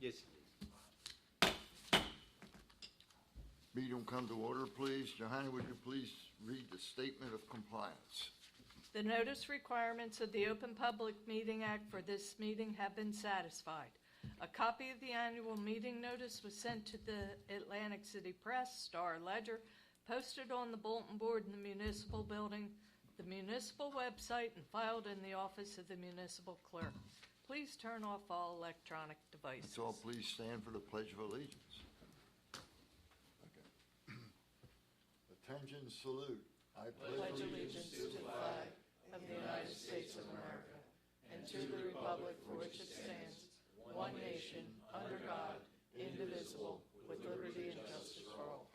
Yes, it is. Meeting will come to order, please. Johanna, would you please read the statement of compliance? The notice requirements of the Open Public Meeting Act for this meeting have been satisfied. A copy of the annual meeting notice was sent to the Atlantic City Press, Star Ledger, posted on the bulletin board in the municipal building, the municipal website, and filed in the office of the municipal clerk. Please turn off all electronic devices. Let's all please stand for the Pledge of Allegiance. Okay. Attention, salute. I Pledge allegiance to the flag of the United States of America and to the republic for which it stands, one nation, under God, indivisible, with liberty and justice for all.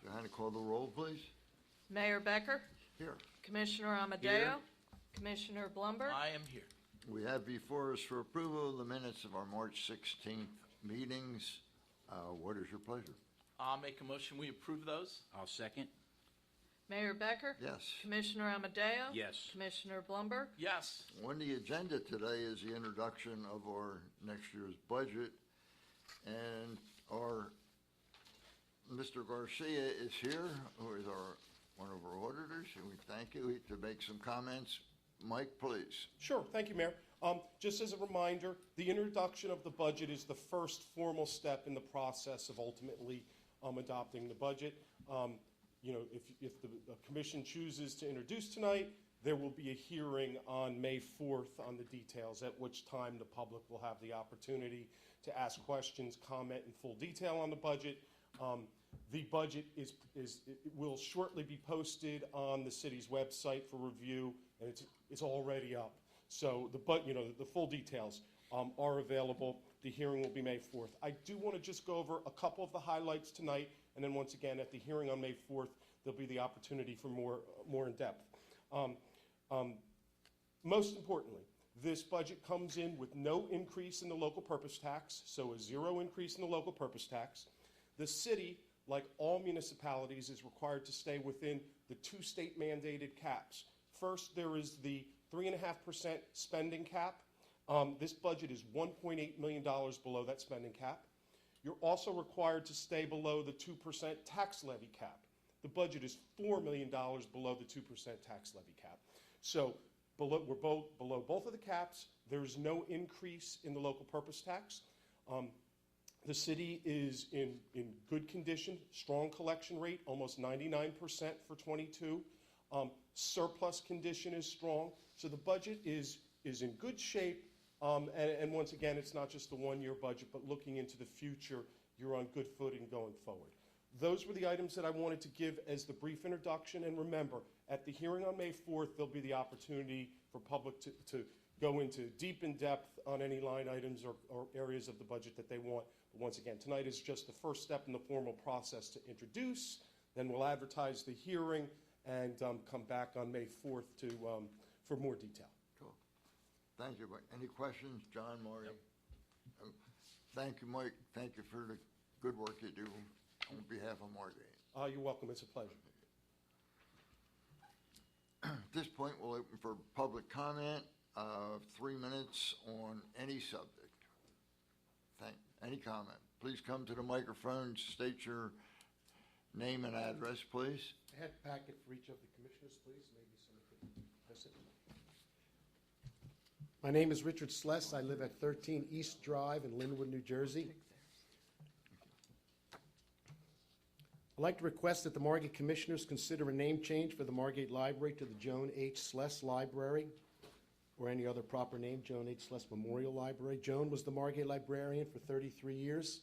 Johanna, call the roll, please. Mayor Becker, Here. Commissioner Amadeo, Here. Commissioner Blumberg, I am here. We have before us for approval the minutes of our March 16th meetings. What is your pleasure? I'll make a motion, we approve those. I'll second. Mayor Becker, Yes. Commissioner Amadeo, Yes. Commissioner Blumberg, Yes. On the agenda today is the introduction of our next year's budget, and our Mr. Garcia is here, who is one of our auditors, and we thank you to make some comments. Mike, please. Sure, thank you, Mayor. Just as a reminder, the introduction of the budget is the first formal step in the process of ultimately adopting the budget. If the commission chooses to introduce tonight, there will be a hearing on May 4th on the details, at which time the public will have the opportunity to ask questions, comment in full detail on the budget. The budget will shortly be posted on the city's website for review, and it's already up. So the full details are available. The hearing will be May 4th. I do want to just go over a couple of the highlights tonight, and then once again at the hearing on May 4th, there'll be the opportunity for more in depth. Most importantly, this budget comes in with no increase in the local purpose tax, so a zero increase in the local purpose tax. The city, like all municipalities, is required to stay within the two state mandated caps. First, there is the 3.5% spending cap. This budget is $1.8 million below that spending cap. You're also required to stay below the 2% tax levy cap. The budget is $4 million below the 2% tax levy cap. So we're below both of the caps. There's no increase in the local purpose tax. The city is in good condition, strong collection rate, almost 99% for 22. Surplus condition is strong. So the budget is in good shape. And once again, it's not just a one-year budget, but looking into the future, you're on good footing going forward. Those were the items that I wanted to give as the brief introduction. And remember, at the hearing on May 4th, there'll be the opportunity for public to go into deep in depth on any line items or areas of the budget that they want. But once again, tonight is just the first step in the formal process to introduce. Then we'll advertise the hearing and come back on May 4th for more detail. Cool. Thank you, Mike. Any questions, John, Marty? Thank you, Mike. Thank you for the good work you do on behalf of Margate. You're welcome. It's a pleasure. At this point, we'll open for public comment of 3 minutes on any subject. Any comment? Please come to the microphone, state your name and address, please. I had a packet for each of the commissioners, please. Maybe somebody could press it. My name is Richard Sless. I live at 13 East Drive in Linwood, New Jersey. I'd like to request that the Margate Commissioners consider a name change for the Margate Library to the Joan H. Sless Library, or any other proper name, Joan H. Sless Memorial Library. Joan was the Margate librarian for 33 years.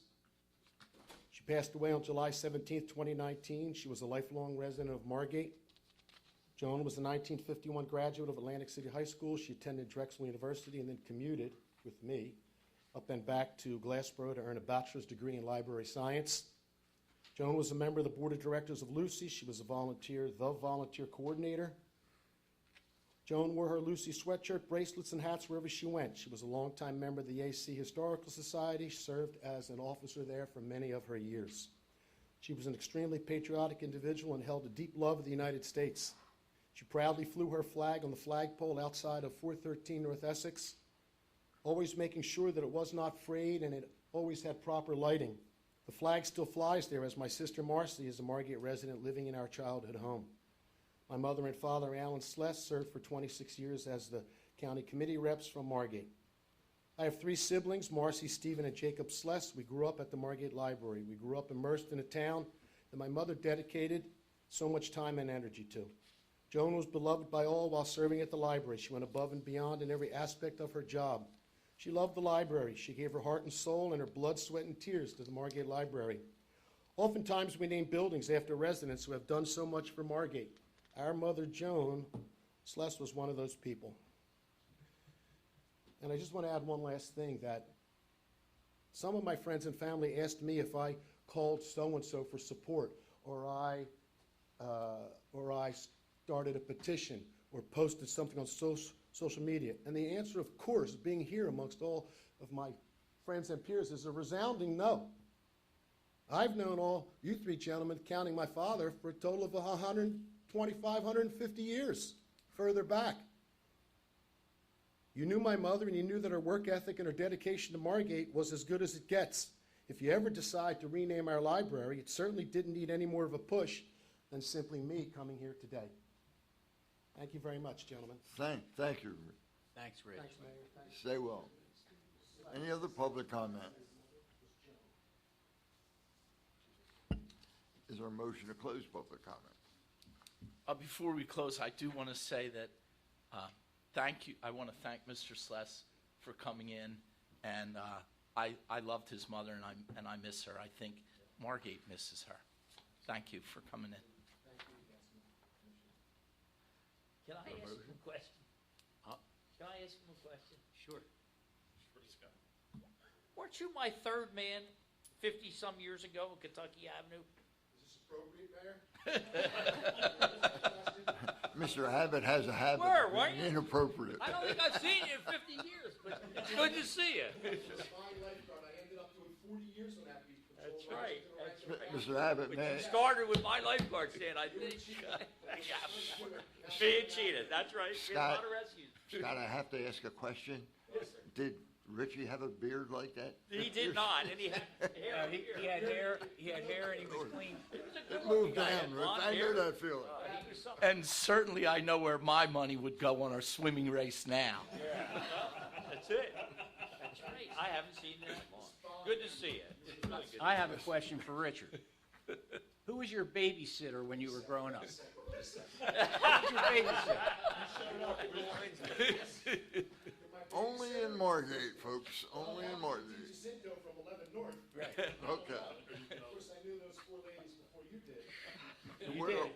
She passed away on July 17, 2019. She was a lifelong resident of Margate. Joan was a 1951 graduate of Atlantic City High School. She attended Drexel University and then commuted with me up and back to Glassboro to earn a bachelor's degree in library science. Joan was a member of the board of directors of Lucy. She was the volunteer coordinator. Joan wore her Lucy sweatshirt, bracelets, and hats wherever she went. She was a longtime member of the AC Historical Society. She served as an officer there for many of her years. She was an extremely patriotic individual and held a deep love of the United States. She proudly flew her flag on the flagpole outside of 413 North Essex, always making sure that it was not frayed and it always had proper lighting. The flag still flies there as my sister Marcy is a Margate resident living in our childhood home. My mother and father, Alan Sless, served for 26 years as the county committee reps from Margate. I have 3 siblings, Marcy, Stephen, and Jacob Sless. We grew up at the Margate Library. We grew up immersed in a town that my mother dedicated so much time and energy to. Joan was beloved by all while serving at the library. She went above and beyond in every aspect of her job. She loved the library. She gave her heart and soul and her blood, sweat, and tears to the Margate Library. Oftentimes we name buildings after residents who have done so much for Margate. Our mother, Joan Sless, was one of those people. And I just want to add one last thing, that some of my friends and family asked me if I called so-and-so for support, or I started a petition or posted something on social media. And the answer, of course, being here amongst all of my friends and peers, is a resounding no. I've known all you 3 gentlemen, counting my father, for a total of 125, 150 years further back. You knew my mother, and you knew that her work ethic and her dedication to Margate was as good as it gets. If you ever decide to rename our library, it certainly didn't need any more of a push than simply me coming here today. Thank you very much, gentlemen. Thank you. Thanks, Rich. Thanks, Mayor. Thanks. Stay well. Any other public comment? Is there a motion to close public comment? Before we close, I do want to say that thank you. I want to thank Mr. Sless for coming in, and I loved his mother, and I miss her. I think Margate misses her. Thank you for coming in. Can I ask him a question? Can I ask him a question? Sure. Weren't you my 3rd man 50-some years ago on Kentucky Avenue? Is this appropriate, Mayor? Mr. Abbott has a habit Where, of weren't being you? inappropriate. I don't think I've seen you in 50 years, but it's good to see you. Fine lifeguard. I ended up doing 40 years on that beach patrol. That's right. That's right. Mr. Abbott, But may you started with my lifeguard stand, I think. Being cheated, that's right. We had a lot of rescues. Scott, I have to ask a question. Did Richie have a beard like that? He did not, and he had hair here. He had hair and he was clean. It moved down, Rich. I knew that feeling. He was something. And certainly I know where my money would go on our swimming race now. That's it. That's right. I haven't seen you that long. Good to see you. It's really good. I have a question for Richard. Who was your babysitter when you were growing up? Who was your babysitter? Only in Margate, folks. Only in Margate. Jacinto from 11 North. Okay. Of course, I knew those 4 ladies before you did.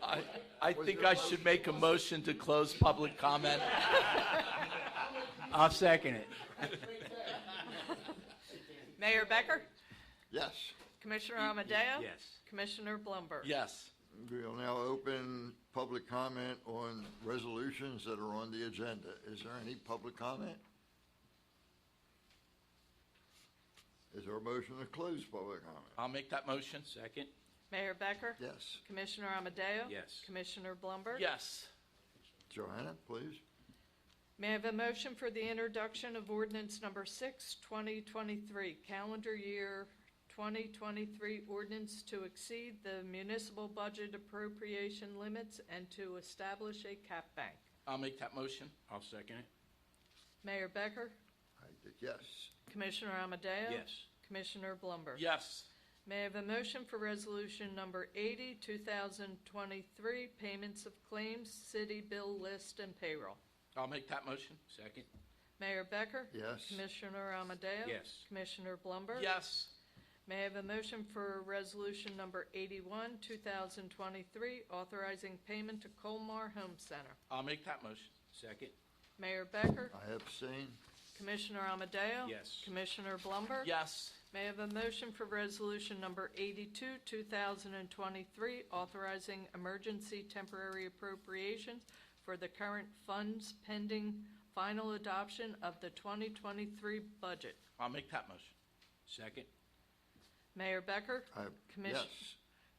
I think I should make a motion to close public comment. I'll second it. Mayor Becker? Yes. Commissioner Amadeo? Yes. Commissioner Blumberg? Yes. We'll now open public comment on resolutions that are on the agenda. Is there any public comment? Is there a motion to close public comment? I'll make that motion. Second? Mayor Becker? Yes. Commissioner Amadeo? Yes. Commissioner Blumberg? Yes. Johanna, please. May I have a motion for the introduction of ordinance number 6, 2023, calendar year 2023 ordinance to exceed the municipal budget appropriation limits and to establish a cap bank? I'll make that motion. I'll second it. Mayor Becker? I did yes. Commissioner Amadeo? Yes. Commissioner Blumberg? Yes. May I have a motion for resolution number 80, 2023, payments of claims, city bill list, and payroll? I'll make that motion. Second? Mayor Becker? Yes. Commissioner Amadeo? Yes. Commissioner Blumberg? Yes. May I have a motion for resolution number 81, 2023, authorizing payment to Colmar Home Center? I'll make that motion. Second? Mayor Becker? I abstain. Commissioner Amadeo? Yes. Commissioner Blumberg? Yes. May I have a motion for resolution number 82, 2023, authorizing emergency temporary appropriations for the current funds pending final adoption of the 2023 budget? I'll make that motion. Second? Mayor Becker? Yes.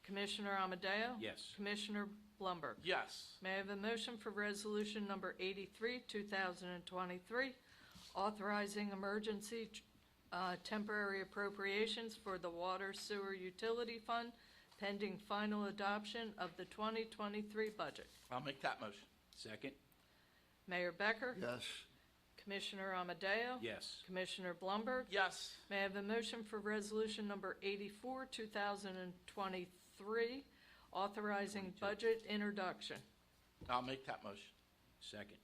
Commissioner Amadeo? Yes. Commissioner Blumberg. Yes. May I have a motion for resolution number 83, 2023, authorizing emergency temporary appropriations for the Water Sewer Utility Fund pending final adoption of the 2023 budget? I'll make that motion. Second? Mayor Becker? Yes. Commissioner Amadeo? Yes. Commissioner Blumberg? Yes. May I have a motion for resolution number 84, 2023, authorizing budget introduction? I'll make that motion. Second?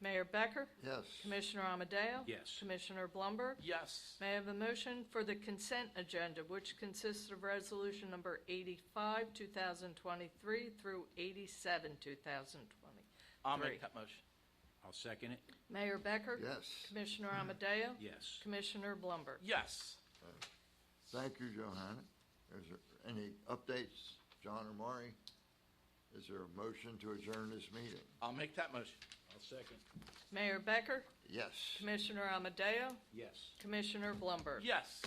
Mayor Becker? Yes. Commissioner Amadeo? Yes. Commissioner Blumberg? Yes. May I have a motion for the consent agenda, which consists of resolution number 85, 2023 through 87, 2020? I'll Three. make that motion. I'll second it. Mayor Becker? Yes. Commissioner Amadeo? Yes. Commissioner Blumberg? Yes. Thank you, Johanna. Is there any updates, John or Maury? Is there a motion to adjourn this meeting? I'll make that motion. I'll second. Mayor Becker? Yes. Commissioner Amadeo? Yes. Commissioner Blumberg? Yes.